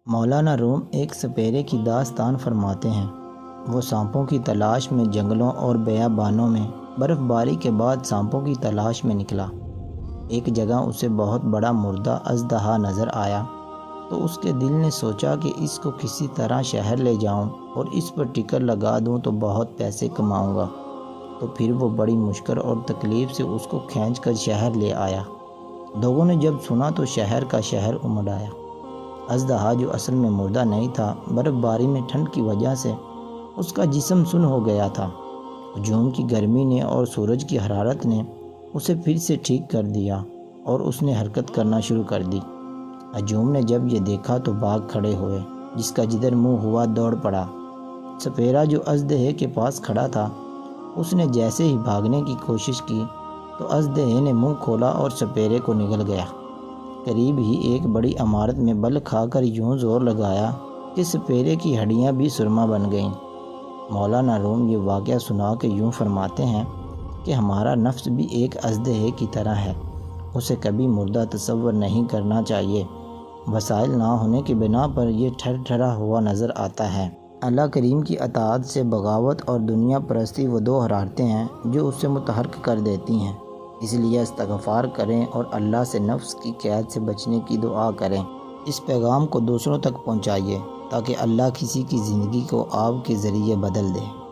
مولانا روم ایک سپیرے کی داستان فرماتے ہیں۔ وہ سانپوں کی تلاش میں جنگلوں اور بیابانوں میں برف باری کے بعد سانپوں کی تلاش میں نکلا۔ ایک جگہ اسے بہت بڑا مردہ اژدہا نظر آیا تو اس کے دل نے سوچا کہ اس کو کسی طرح شہر لے جاؤں اور اس پر ٹکٹ لگا دوں تو بہت پیسے کماؤں گا۔ تو پھر وہ بڑی مشکل اور تکلیف سے اس کو کھینچ کر شہر لے آیا۔ لوگوں نے جب سنا تو شہر کا شہر امڑ آیا۔ اژدہا جو اصل میں مردہ نہیں تھا، برف باری میں ٹھنڈ کی وجہ سے اس کا جسم سن ہو گیا تھا۔ ہجوم کی گرمی نے اور سورج کی حرارت نے اسے پھر سے ٹھیک کر دیا اور اس نے حرکت کرنا شروع کر دی۔ ہجوم نے جب یہ دیکھا تو بھاگ کھڑے ہوئے، جس کا جدھر منہ ہوا دوڑ پڑا۔ سپیرا جو اژدہے کے پاس کھڑا تھا، اس نے جیسے ہی بھاگنے کی کوشش کی تو اژدہے نے منہ کھولا اور سپیرے کو نگل گیا۔ قریب ہی ایک بڑی عمارت میں بل کھا کر یوں زور لگایا کہ سپیرے کی ہڈیاں بھی سرما بن گئیں۔ مولانا روم یہ واقعہ سنا کے یوں فرماتے ہیں کہ ہمارا نفس بھی ایک اژدہے کی طرح ہے، اسے کبھی مردہ تصور نہیں کرنا چاہیے۔ وسائل نہ ہونے کی بنا پر یہ ٹھرا ہوا نظر آتا ہے۔ اللہ کریم کی اطاعت سے بغاوت اور دنیا پرستی وہ دو حرارتیں ہیں جو اسے متحرک کر دیتی ہیں۔ اس لیے استغفار کریں اور اللہ سے نفس کی قید سے بچنے کی دعا کریں۔ اس پیغام کو دوسروں تک پہنچائیے تاکہ اللہ کسی کی زندگی کو آپ کے ذریعے بدل دے۔